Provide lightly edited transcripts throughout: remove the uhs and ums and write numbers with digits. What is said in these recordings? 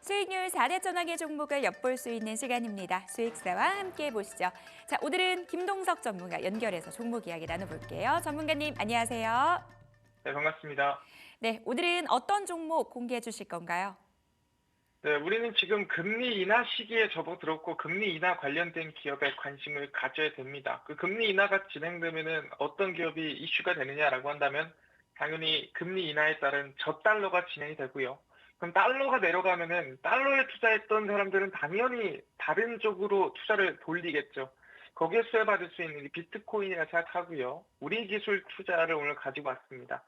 수익률 4대 전환의 종목을 엿볼 수 있는 시간입니다. 수익사와 함께 보시죠. 자, 오늘은 김동석 전문가 연결해서 종목 이야기 나눠볼게요. 전문가님, 안녕하세요. 네, 반갑습니다. 네, 오늘은 어떤 종목 공개해 주실 건가요? 네, 우리는 지금 금리 인하 시기에 접어들었고 금리 인하 관련된 기업에 관심을 가져야 됩니다. 그 금리 인하가 진행되면은 어떤 기업이 이슈가 되느냐라고 한다면 당연히 금리 인하에 따른 저달러가 진행이 되고요. 그럼 달러가 내려가면은 달러에 투자했던 사람들은 당연히 다른 쪽으로 투자를 돌리겠죠. 거기에 수혜받을 수 있는 게 비트코인이라 생각하고요. 우리 기술 투자를 오늘 가지고 왔습니다.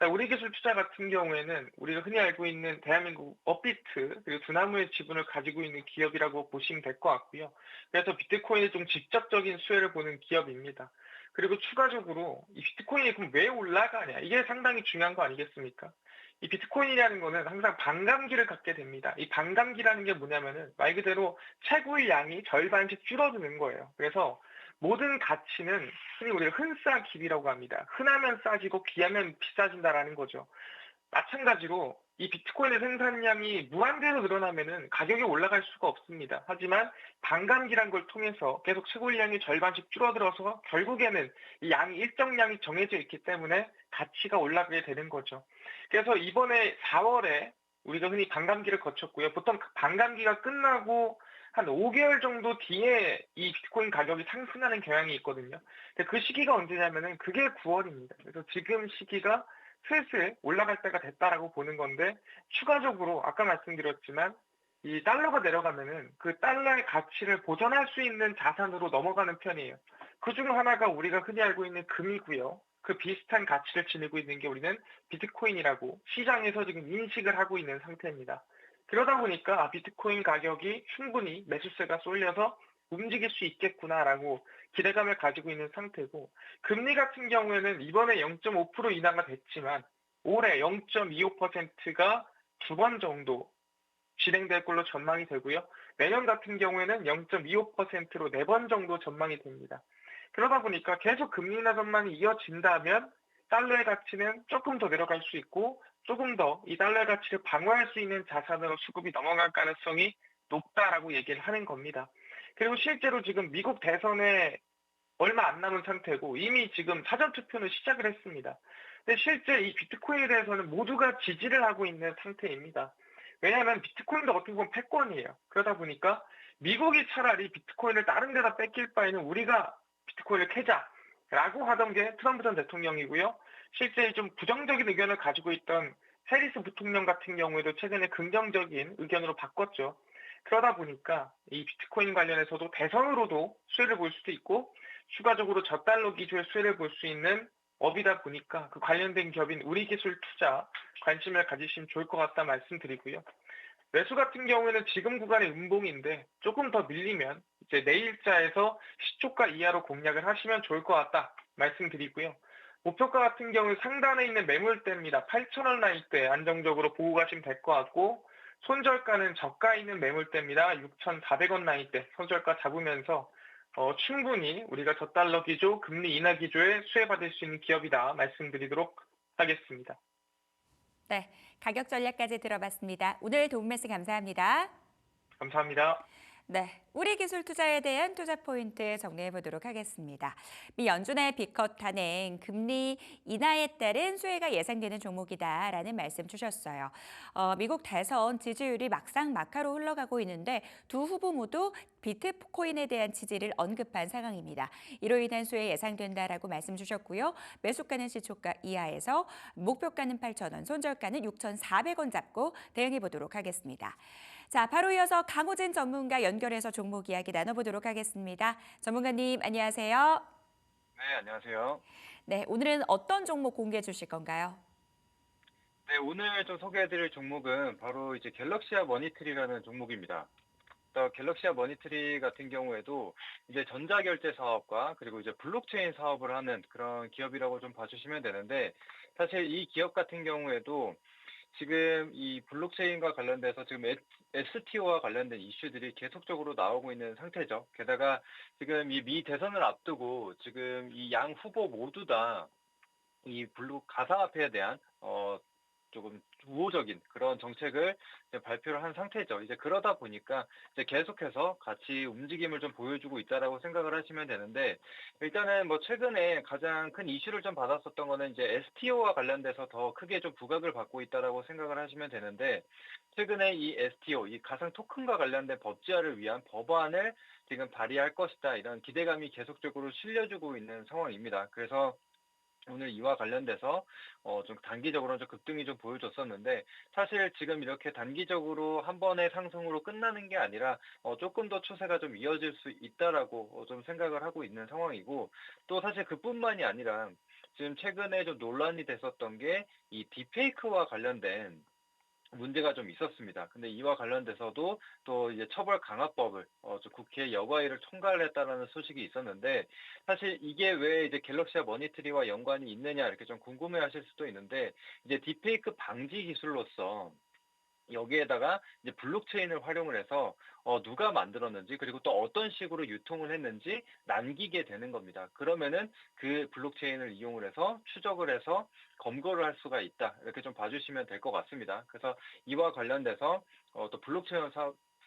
우리 기술 투자 같은 경우에는 우리가 흔히 알고 있는 대한민국 업비트 그리고 두나무의 지분을 가지고 있는 기업이라고 보시면 될 것 같고요. 그래서 비트코인에 좀 직접적인 수혜를 보는 기업입니다. 그리고 추가적으로 이 비트코인이 그럼 왜 올라가냐 이게 상당히 중요한 거 아니겠습니까? 이 비트코인이라는 거는 항상 반감기를 갖게 됩니다. 이 반감기라는 게 뭐냐면은 말 그대로 채굴 양이 절반씩 줄어드는 거예요. 그래서 모든 가치는 흔히 우리가 흔싸길이라고 합니다. 흔하면 싸지고 귀하면 비싸진다라는 거죠. 마찬가지로 이 비트코인의 생산량이 무한대로 늘어나면은 가격이 올라갈 수가 없습니다. 하지만 반감기란 걸 통해서 계속 채굴량이 절반씩 줄어들어서 결국에는 이 양이 일정량이 정해져 있기 때문에 가치가 올라가게 되는 거죠. 그래서 이번에 4월에 우리가 흔히 반감기를 거쳤고요. 보통 반감기가 끝나고 한 5개월 정도 뒤에 이 비트코인 가격이 상승하는 경향이 있거든요. 근데 그 시기가 언제냐면은 그게 9월입니다. 그래서 지금 시기가 슬슬 올라갈 때가 됐다라고 보는 건데 추가적으로 아까 말씀드렸지만 이 달러가 내려가면은 그 달러의 가치를 보존할 수 있는 자산으로 넘어가는 편이에요. 그중 하나가 우리가 흔히 알고 있는 금이고요. 그 비슷한 가치를 지니고 있는 게 우리는 비트코인이라고 시장에서 지금 인식을 하고 있는 상태입니다. 그러다 보니까 비트코인 가격이 충분히 매수세가 쏠려서 움직일 수 있겠구나라고 기대감을 가지고 있는 상태고 금리 같은 경우에는 이번에 0.5% 인하가 됐지만 올해 0.25%가 두 번 정도 진행될 걸로 전망이 되고요. 내년 같은 경우에는 0.25%로 네 번 정도 전망이 됩니다. 그러다 보니까 계속 금리 인하 전망이 이어진다면 달러의 가치는 조금 더 내려갈 수 있고 조금 더 이 달러의 가치를 방어할 수 있는 자산으로 수급이 넘어갈 가능성이 높다라고 얘기를 하는 겁니다. 그리고 실제로 지금 미국 대선에 얼마 안 남은 상태고 이미 지금 사전투표는 시작을 했습니다. 근데 실제 이 비트코인에 대해서는 모두가 지지를 하고 있는 상태입니다. 왜냐하면 비트코인도 어떻게 보면 패권이에요. 그러다 보니까 미국이 차라리 비트코인을 다른 데다 뺏길 바에는 우리가 비트코인을 캐자라고 하던 게 트럼프 전 대통령이고요. 실제 좀 부정적인 의견을 가지고 있던 해리스 부통령 같은 경우에도 최근에 긍정적인 의견으로 바꿨죠. 그러다 보니까 이 비트코인 관련해서도 대선으로도 수혜를 볼 수도 있고 추가적으로 저달러 기조의 수혜를 볼 수 있는 업이다 보니까 그 관련된 기업인 우리기술 투자 관심을 가지시면 좋을 것 같다 말씀드리고요. 매수 같은 경우에는 지금 구간의 음봉인데 조금 더 밀리면 이제 내일자에서 시초가 이하로 공략을 하시면 좋을 것 같다 말씀드리고요. 목표가 같은 경우는 상단에 있는 매물대입니다. 8,000원 라인대 안정적으로 보고 가시면 될 것 같고 손절가는 저가 있는 매물대입니다. 6,400원 라인대 손절가 잡으면서 충분히 우리가 저달러 기조, 금리 인하 기조에 수혜받을 수 있는 기업이다 말씀드리도록 하겠습니다. 네, 가격 전략까지 들어봤습니다. 오늘 도움 말씀 감사합니다. 감사합니다. 네, 우리 기술 투자에 대한 투자 포인트 정리해 보도록 하겠습니다. 미 연준의 빅컷 단행, 금리 인하에 따른 수혜가 예상되는 종목이다라는 말씀 주셨어요. 미국 대선 지지율이 막상막하로 흘러가고 있는데 두 후보 모두 비트코인에 대한 지지를 언급한 상황입니다. 이로 인한 수혜 예상된다라고 말씀 주셨고요. 매수가는 시초가 이하에서 목표가는 8,000원, 손절가는 6,400원 잡고 대응해 보도록 하겠습니다. 자, 바로 이어서 강호진 전문가 연결해서 종목 이야기 나눠보도록 하겠습니다. 전문가님, 안녕하세요. 네, 안녕하세요. 네, 오늘은 어떤 종목 공개해 주실 건가요? 네, 오늘 좀 소개해드릴 종목은 바로 이제 갤럭시아 머니트리라는 종목입니다. 갤럭시아 머니트리 같은 경우에도 이제 전자결제 사업과 그리고 이제 블록체인 사업을 하는 그런 기업이라고 좀 봐주시면 되는데, 사실 이 기업 같은 경우에도 지금 이 블록체인과 관련돼서 지금 STO와 관련된 이슈들이 계속적으로 나오고 있는 상태죠. 게다가 지금 이 미 대선을 앞두고 지금 이 양 후보 모두 다 이 블록 가상화폐에 대한 조금 우호적인 그런 정책을 이제 발표를 한 상태죠. 이제 그러다 보니까 이제 계속해서 같이 움직임을 좀 보여주고 있다라고 생각을 하시면 되는데, 일단은 뭐 최근에 가장 큰 이슈를 좀 받았었던 거는 이제 STO와 관련돼서 더 크게 좀 부각을 받고 있다라고 생각을 하시면 되는데, 최근에 이 STO, 이 가상 토큰과 관련된 법제화를 위한 법안을 지금 발의할 것이다, 이런 기대감이 계속적으로 실려주고 있는 상황입니다. 그래서 오늘 이와 관련돼서 좀 단기적으로 좀 급등이 좀 보여줬었는데, 사실 지금 이렇게 단기적으로 한 번의 상승으로 끝나는 게 아니라 조금 더 추세가 좀 이어질 수 있다라고 좀 생각을 하고 있는 상황이고, 또 사실 그뿐만이 아니라 지금 최근에 좀 논란이 됐었던 게 이 딥페이크와 관련된 문제가 좀 있었습니다. 근데 이와 관련돼서도 또 이제 처벌 강화법을 저 국회 여가위를 총괄을 했다라는 소식이 있었는데, 사실 이게 왜 이제 갤럭시와 머니트리와 연관이 있느냐 이렇게 좀 궁금해하실 수도 있는데, 이제 딥페이크 방지 기술로서 여기에다가 이제 블록체인을 활용을 해서 누가 만들었는지, 그리고 또 어떤 식으로 유통을 했는지 남기게 되는 겁니다. 그러면은 그 블록체인을 이용을 해서 추적을 해서 검거를 할 수가 있다, 이렇게 좀 봐주시면 될 것 같습니다. 그래서 이와 관련돼서 또 블록체인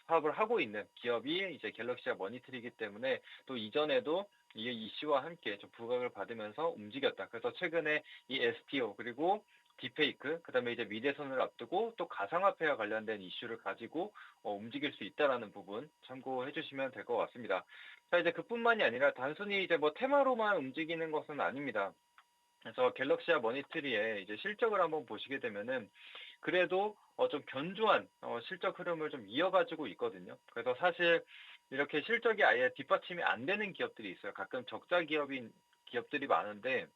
사업을 하고 있는 기업이 이제 갤럭시와 머니트리이기 때문에, 또 이전에도 이 이슈와 함께 좀 부각을 받으면서 움직였다. 그래서 최근에 이 STO, 그리고 딥페이크, 그다음에 이제 미대선을 앞두고 또 가상화폐와 관련된 이슈를 가지고 움직일 수 있다라는 부분 참고해 주시면 될 것 같습니다. 자, 이제 그뿐만이 아니라 단순히 이제 뭐 테마로만 움직이는 것은 아닙니다. 그래서 갤럭시와 머니트리의 이제 실적을 한번 보시게 되면은 그래도 좀 견조한 실적 흐름을 좀 이어가지고 있거든요. 그래서 사실 이렇게 실적이 아예 뒷받침이 안 되는 기업들이 있어요. 가끔 적자 기업인 기업들이 많은데,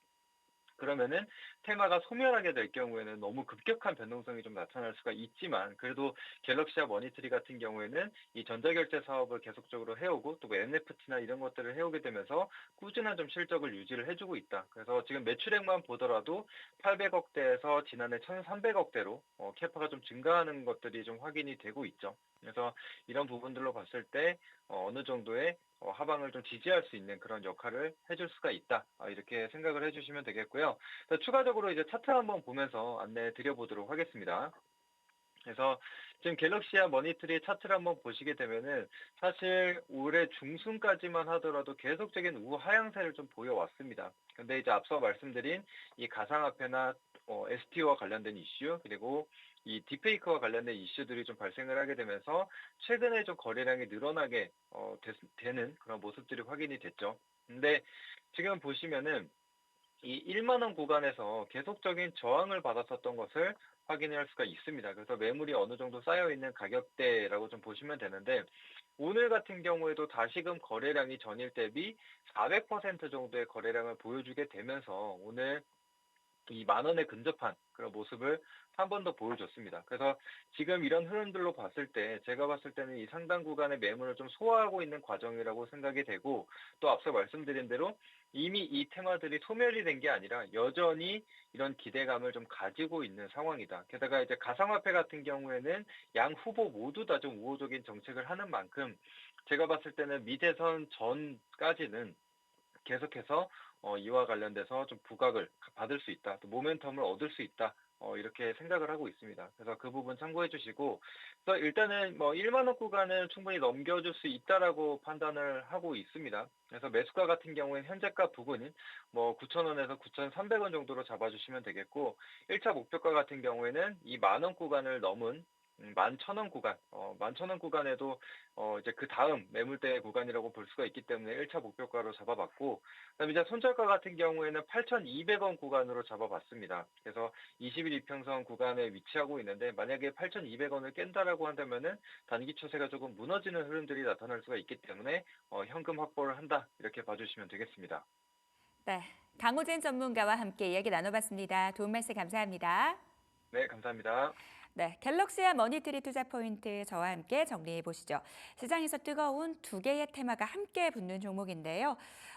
그러면은 테마가 소멸하게 될 경우에는 너무 급격한 변동성이 좀 나타날 수가 있지만, 그래도 갤럭시와 머니터리 같은 경우에는 이 전자결제 사업을 계속적으로 해오고 또 NFT나 이런 것들을 해오게 되면서 꾸준한 좀 실적을 유지를 해주고 있다. 그래서 지금 매출액만 보더라도 800억대에서 지난해 1,300억대로 캐파가 좀 증가하는 것들이 좀 확인이 되고 있죠. 그래서 이런 부분들로 봤을 때 어느 정도의 하방을 좀 지지할 수 있는 그런 역할을 해줄 수가 있다, 이렇게 생각을 해주시면 되겠고요. 추가적으로 이제 차트 한번 보면서 안내 드려보도록 하겠습니다. 그래서 지금 갤럭시와 머니터리의 차트를 한번 보시게 되면은 사실 올해 중순까지만 하더라도 계속적인 우하향세를 좀 보여왔습니다. 근데 이제 앞서 말씀드린 이 가상화폐나 STO와 관련된 이슈, 그리고 이 딥페이크와 관련된 이슈들이 좀 발생을 하게 되면서 최근에 좀 거래량이 늘어나게 되는 그런 모습들이 확인이 됐죠. 근데 지금 보시면은 이 1만 원 구간에서 계속적인 저항을 받았었던 것을 확인할 수가 있습니다. 그래서 매물이 어느 정도 쌓여 있는 가격대라고 좀 보시면 되는데, 오늘 같은 경우에도 다시금 거래량이 전일 대비 400% 정도의 거래량을 보여주게 되면서 오늘 이 만 원에 근접한 그런 모습을 한 번 더 보여줬습니다. 그래서 지금 이런 흐름들로 봤을 때 제가 봤을 때는 이 상당 구간의 매물을 좀 소화하고 있는 과정이라고 생각이 되고, 또 앞서 말씀드린 대로 이미 이 테마들이 소멸이 된 게 아니라 여전히 이런 기대감을 좀 가지고 있는 상황이다. 게다가 이제 가상화폐 같은 경우에는 양 후보 모두 다 좀 우호적인 정책을 하는 만큼 제가 봤을 때는 미대선 전까지는 계속해서 이와 관련돼서 좀 부각을 받을 수 있다, 또 모멘텀을 얻을 수 있다, 이렇게 생각을 하고 있습니다. 그래서 그 부분 참고해 주시고, 그래서 일단은 뭐 1만 원 구간은 충분히 넘겨줄 수 있다라고 판단을 하고 있습니다. 그래서 매수가 같은 경우에는 현재가 부근인 뭐 9,000원에서 9,300원 정도로 잡아주시면 되겠고, 1차 목표가 같은 경우에는 이 만 원 구간을 넘은 11,000원 구간, 11,000원 구간에도 이제 그 다음 매물대 구간이라고 볼 수가 있기 때문에 1차 목표가로 잡아봤고, 그다음에 이제 손절가 같은 경우에는 8,200원 구간으로 잡아봤습니다. 그래서 20일 이평선 구간에 위치하고 있는데, 만약에 8,200원을 깬다라고 한다면은 단기 추세가 조금 무너지는 흐름들이 나타날 수가 있기 때문에 현금 확보를 한다, 이렇게 봐주시면 되겠습니다. 네, 강호진 전문가와 함께 이야기 나눠봤습니다. 도움 말씀 감사합니다. 네, 감사합니다. 네, 갤럭시와 머니트리 투자 포인트 저와 함께 정리해 보시죠. 시장에서 뜨거운 두 개의 테마가 함께 붙는 종목인데요.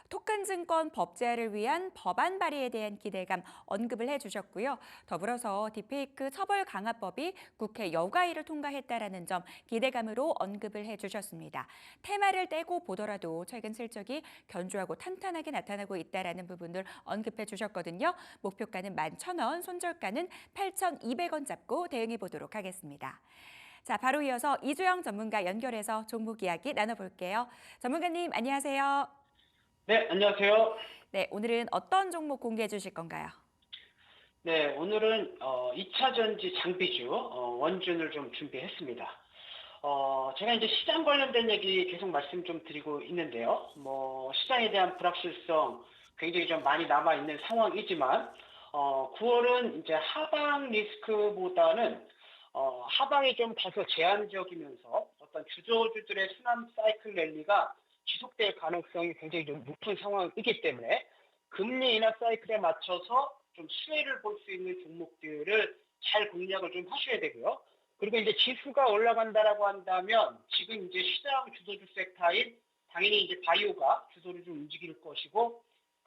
토큰증권 법제화를 위한 법안 발의에 대한 기대감 언급을 해주셨고요. 더불어서 딥페이크 처벌 강화법이 국회 여가위를 통과했다라는 점 기대감으로 언급을 해주셨습니다. 테마를 떼고 보더라도 최근 실적이 견조하고 탄탄하게 나타나고 있다라는 부분을 언급해 주셨거든요. 목표가는 11,000원, 손절가는 8,200원 잡고 대응해 보도록 하겠습니다. 자, 바로 이어서 이주영 전문가 연결해서 종목 이야기 나눠볼게요. 전문가님, 안녕하세요. 네, 안녕하세요. 네, 오늘은 어떤 종목 공개해 주실 건가요? 네, 오늘은 2차 전지 장비주 원준을 좀 준비했습니다. 제가 이제 시장 관련된 얘기 계속 말씀 좀 드리고 있는데요. 시장에 대한 불확실성 굉장히 좀 많이 남아 있는 상황이지만 9월은 이제 하방 리스크보다는 하방이 좀 다소 제한적이면서 어떤 주도주들의 순환 사이클 랠리가 지속될 가능성이 굉장히 좀 높은 상황이기 때문에 금리 인하 사이클에 맞춰서 좀 수혜를 볼 수 있는 종목들을 잘 공략을 좀 하셔야 되고요. 그리고 이제 지수가 올라간다라고 한다면 지금 이제 시장 주도주 섹터인 당연히 이제 바이오가 주도를 좀 움직일 것이고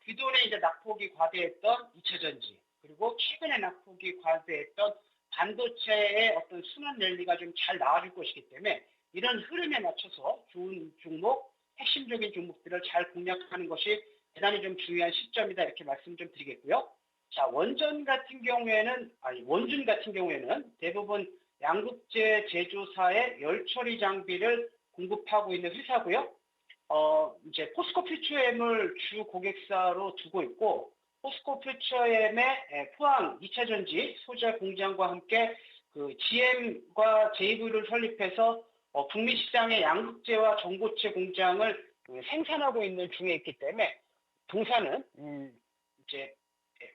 그동안에 이제 낙폭이 과대했던 2차 전지 그리고 최근에 낙폭이 과대했던 반도체의 어떤 순환 랠리가 좀 잘 나와줄 것이기 때문에 이런 흐름에 맞춰서 좋은 종목, 핵심적인 종목들을 잘 공략하는 것이 대단히 좀 중요한 시점이다 이렇게 말씀 좀 드리겠고요. 자, 원준 같은 경우에는 대부분 양극재 제조사의 열 처리 장비를 공급하고 있는 회사고요. 이제 포스코 퓨처엠을 주 고객사로 두고 있고 포스코 퓨처엠의 포항 2차 전지 소재 공장과 함께 그 GM과 JV를 설립해서 북미 시장의 양극재와 전고체 공장을 생산하고 있는 중에 있기 때문에 동사는 이제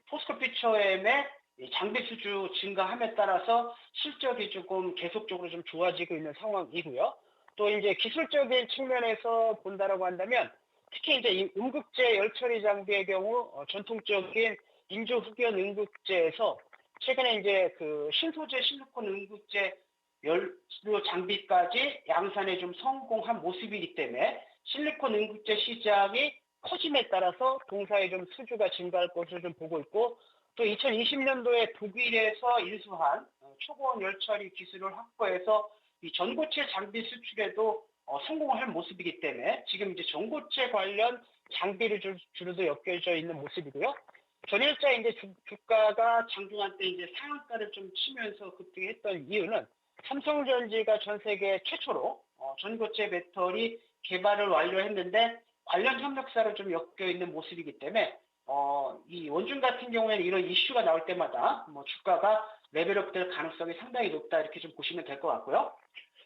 포스코 퓨처엠의 장비 수주 증가함에 따라서 실적이 조금 계속적으로 좀 좋아지고 있는 상황이고요. 또 이제 기술적인 측면에서 본다라고 한다면 특히 이제 이 음극재 열처리 장비의 경우 전통적인 인조 흑연 음극재에서 최근에 이제 그 신소재 실리콘 음극재 연료 장비까지 양산에 좀 성공한 모습이기 때문에 실리콘 음극재 시장이 커짐에 따라서 동사의 좀 수주가 증가할 것으로 좀 보고 있고 또 2020년도에 독일에서 인수한 초고온 열처리 기술을 확보해서 이 전고체 장비 수출에도 성공할 모습이기 때문에 지금 이제 전고체 관련 장비를 주로도 엮여져 있는 모습이고요. 전일자 이제 주가가 장중한 때 이제 상한가를 좀 치면서 급등했던 이유는 삼성전지가 전 세계 최초로 전고체 배터리 개발을 완료했는데 관련 협력사를 좀 엮여 있는 모습이기 때문에 이 원준 같은 경우에는 이런 이슈가 나올 때마다 주가가 레벨업 될 가능성이 상당히 높다 이렇게 좀 보시면 될 것 같고요.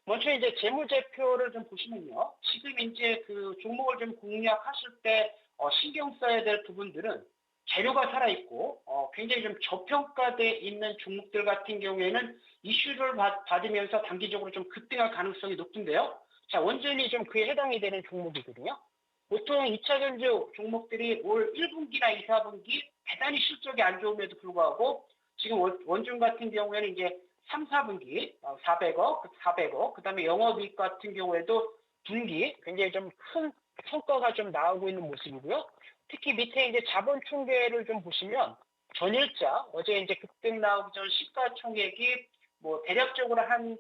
먼저 이제 재무제표를 좀 보시면요. 지금 이제 그 종목을 좀 공략하실 때 신경 써야 될 부분들은 재료가 살아있고 굉장히 좀 저평가돼 있는 종목들 같은 경우에는 이슈를 받으면서 단기적으로 좀 급등할 가능성이 높은데요. 자, 원전이 좀 그에 해당이 되는 종목이거든요. 보통 2차 전지 종목들이 올 1분기나 2, 4분기 대단히 실적이 안 좋음에도 불구하고 지금 원준 같은 경우에는 이제 3, 4분기 400억, 그다음에 영업이익 같은 경우에도 분기 굉장히 좀 큰 성과가 좀 나오고 있는 모습이고요. 특히 밑에 이제 자본 총계를 좀 보시면 전일자 어제 이제 급등 나오기 전 시가총액이 대략적으로 한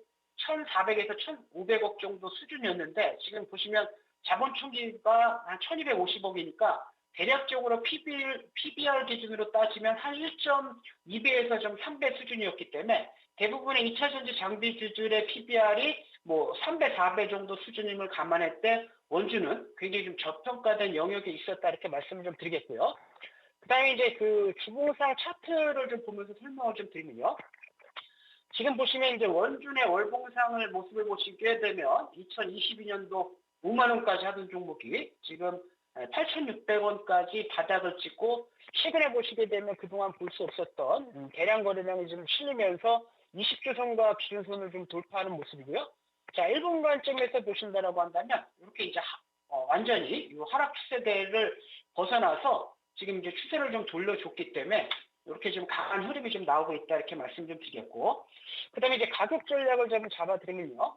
1,400에서 1,500억 정도 수준이었는데 지금 보시면 자본 총계가 한 1,250억이니까 대략적으로 PBR 기준으로 따지면 한 1.2배에서 좀 3배 수준이었기 때문에 대부분의 2차 전지 장비주들의 PBR이 3배, 4배 정도 수준임을 감안할 때 원주는 굉장히 좀 저평가된 영역에 있었다 이렇게 말씀을 좀 드리겠고요. 그다음에 이제 그 주봉상 차트를 좀 보면서 설명을 좀 드리면요. 지금 보시면 이제 원준의 월봉상을 모습을 보시게 되면 2022년도 5만 원까지 하던 종목이 지금 8,600원까지 바닥을 찍고 최근에 보시게 되면 그동안 볼 수 없었던 대량 거래량이 좀 실리면서 20주 선과 기준선을 좀 돌파하는 모습이고요. 자, 1분 관점에서 보신다라고 한다면 이렇게 이제 완전히 이 하락 추세대를 벗어나서 지금 이제 추세를 좀 돌려줬기 때문에 이렇게 좀 강한 흐름이 좀 나오고 있다 이렇게 말씀 좀 드리겠고, 그다음에 이제 가격 전략을 좀 잡아드리면요.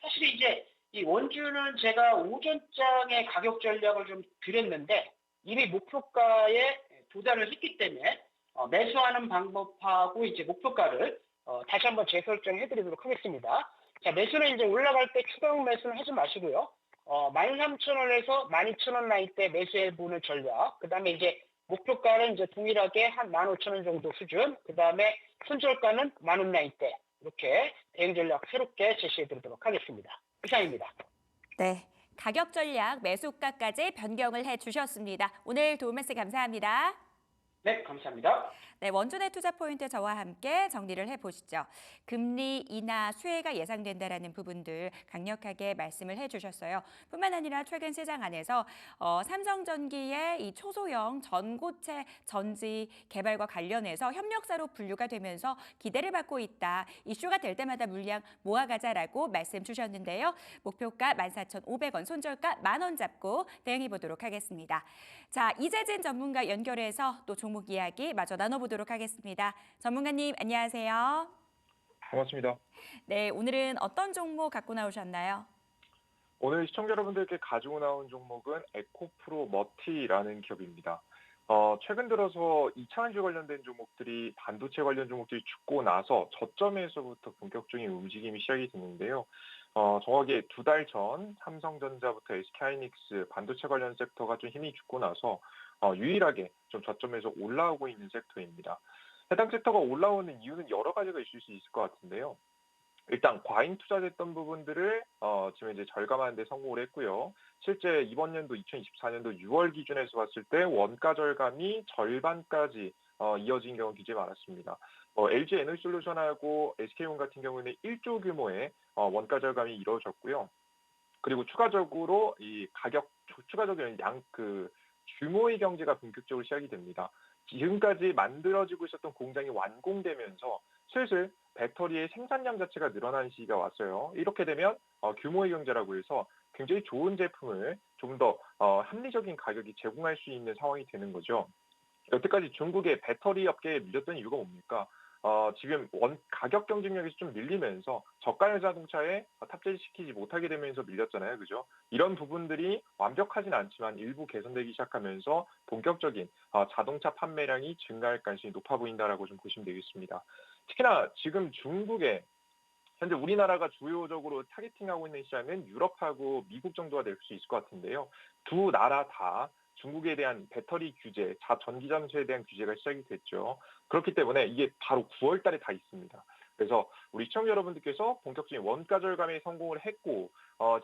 사실 이제 이 원주는 제가 오전장에 가격 전략을 좀 드렸는데 이미 목표가에 도달을 했기 때문에 매수하는 방법하고 이제 목표가를 다시 한번 재설정해 드리도록 하겠습니다. 자, 매수는 이제 올라갈 때 추가용 매수는 하지 마시고요. 13,000원에서 12,000원 라인 때 매수해 보는 전략. 그다음에 이제 목표가는 이제 동일하게 한 15,000원 정도 수준. 그다음에 손절가는 10,000원 라인 때 이렇게 대응 전략 새롭게 제시해 드리도록 하겠습니다. 이상입니다. 네, 가격 전략 매수가까지 변경을 해주셨습니다. 오늘 도움 말씀 감사합니다. 네, 감사합니다. 네, 원준의 투자 포인트 저와 함께 정리를 해보시죠. 금리 인하 수혜가 예상된다라는 부분들 강력하게 말씀을 해주셨어요. 뿐만 아니라 최근 시장 안에서 삼성전기의 이 초소형 전고체 전지 개발과 관련해서 협력사로 분류가 되면서 기대를 받고 있다. 이슈가 될 때마다 물량 모아가자라고 말씀 주셨는데요. 목표가 14,500원, 손절가 10,000원 잡고 대응해 보도록 하겠습니다. 자, 이재진 전문가 연결해서 또 종목 이야기 마저 나눠보도록 하겠습니다. 전문가님 안녕하세요. 반갑습니다. 네, 오늘은 어떤 종목 갖고 나오셨나요? 오늘 시청자 여러분들께 가지고 나온 종목은 에코프로 머티라는 기업입니다. 최근 들어서 2차전지 관련된 종목들이 반도체 관련 종목들이 죽고 나서 저점에서부터 본격적인 움직임이 시작이 됐는데요. 정확히 2달 전 삼성전자부터 SK하이닉스 반도체 관련 섹터가 좀 힘이 죽고 나서 유일하게 좀 저점에서 올라오고 있는 섹터입니다. 해당 섹터가 올라오는 이유는 여러 가지가 있을 수 있을 것 같은데요. 일단 과잉 투자됐던 부분들을 지금 이제 절감하는 데 성공을 했고요. 실제 이번 연도 2024년도 6월 기준에서 봤을 때 원가 절감이 절반까지 이어진 경우 굉장히 많았습니다. LG 에너지솔루션하고 SK온 같은 경우는 1조 규모의 원가 절감이 이루어졌고요. 그리고 추가적으로 이 추가적인 규모의 경제가 본격적으로 시작이 됩니다. 지금까지 만들어지고 있었던 공장이 완공되면서 슬슬 배터리의 생산량 자체가 늘어나는 시기가 왔어요. 이렇게 되면 규모의 경제라고 해서 굉장히 좋은 제품을 좀 더 합리적인 가격이 제공할 수 있는 상황이 되는 거죠. 여태까지 중국의 배터리 업계에 밀렸던 이유가 뭡니까? 지금 가격 경쟁력에서 좀 밀리면서 저가형 자동차에 탑재시키지 못하게 되면서 밀렸잖아요. 그죠? 이런 부분들이 완벽하진 않지만 일부 개선되기 시작하면서 본격적인 자동차 판매량이 증가할 가능성이 높아 보인다라고 좀 보시면 되겠습니다. 특히나 지금 중국에 현재 우리나라가 주요적으로 타겟팅하고 있는 시장은 유럽하고 미국 정도가 될 수 있을 것 같은데요. 두 나라 다 중국에 대한 배터리 규제, 전기장치에 대한 규제가 시작이 됐죠. 그렇기 때문에 이게 바로 9월 달에 다 있습니다. 그래서 우리 시청자 여러분들께서 본격적인 원가 절감에 성공을 했고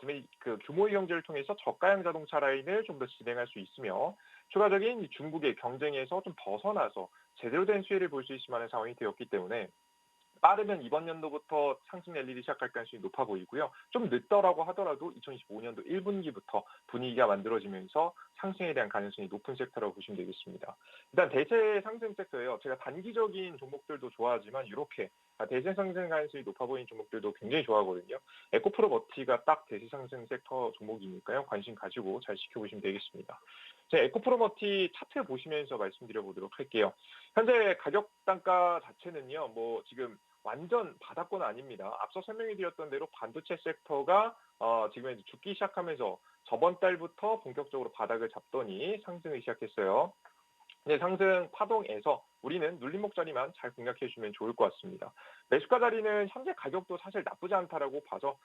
지금 그 규모의 경제를 통해서 저가형 자동차 라인을 좀 더 진행할 수 있으며 추가적인 중국의 경쟁에서 좀 벗어나서 제대로 된 수혜를 볼 수 있을 만한 상황이 되었기 때문에 빠르면 이번 연도부터 상승 랠리를 시작할 가능성이 높아 보이고요. 좀 늦더라고 하더라도 2025년도 1분기부터 분위기가 만들어지면서 상승에 대한 가능성이 높은 섹터라고 보시면 되겠습니다. 일단 대세 상승 섹터예요. 제가 단기적인 종목들도 좋아하지만 이렇게 대세 상승 가능성이 높아 보이는 종목들도 굉장히 좋아하거든요. 에코프로 머티가 딱 대세 상승 섹터 종목이니까요. 관심 가지고 잘 지켜보시면 되겠습니다. 제가 에코프로 머티 차트 보시면서 말씀드려보도록 할게요. 현재 가격 단가 자체는요. 지금 완전 바닥권 아닙니다. 앞서 설명해드렸던 대로 반도체 섹터가 지금 이제 죽기 시작하면서 저번 달부터 본격적으로 바닥을 잡더니 상승을 시작했어요. 네, 상승 파동에서 우리는 눌림목 자리만 잘 공략해주면 좋을 것 같습니다. 매수가 자리는 현재 가격도 사실 나쁘지 않다라고 봐서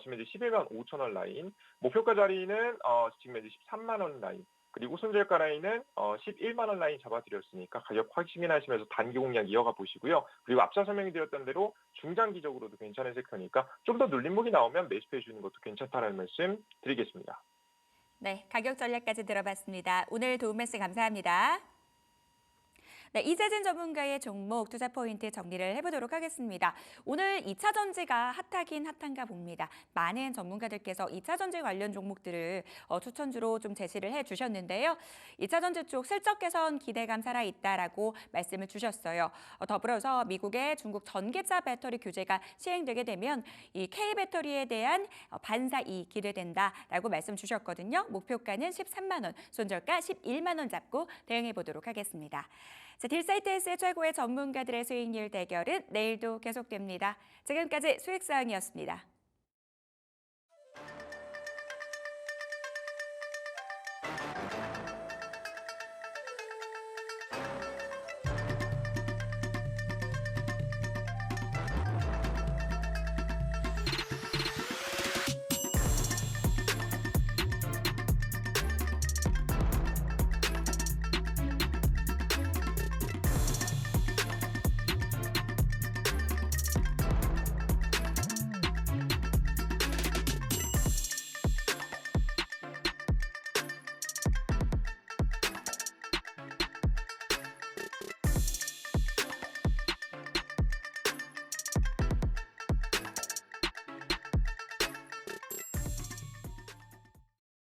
지금 이제 11만 5천 원 라인, 목표가 자리는 지금 이제 13만 원 라인, 그리고 손절가 라인은 11만 원 라인 잡아드렸으니까 가격 확인하시면서 단기 공략 이어가 보시고요. 그리고 앞서 설명드렸던 대로 중장기적으로도 괜찮은 섹터니까 좀 더 눌림목이 나오면 매수해 주는 것도 괜찮다라는 말씀 드리겠습니다. 네, 가격 전략까지 들어봤습니다. 오늘 도움 말씀 감사합니다. 네, 이재진 전문가의 종목 투자 포인트 정리를 해보도록 하겠습니다. 오늘 2차 전지가 핫하긴 핫한가 봅니다. 많은 전문가들께서 2차 전지 관련 종목들을 추천주로 좀 제시를 해주셨는데요. 2차 전지 쪽 실적 개선 기대감 살아있다라고 말씀을 주셨어요. 더불어서 미국의 중국 전기차 배터리 규제가 시행되게 되면 이 K배터리에 대한 반사 이익 기대된다라고 말씀 주셨거든요. 목표가는 13만 원, 손절가 11만 원 잡고 대응해 보도록 하겠습니다. 자, 딜사이트S의 최고의 전문가들의 수익률 대결은 내일도 계속됩니다. 지금까지 수익사항이었습니다.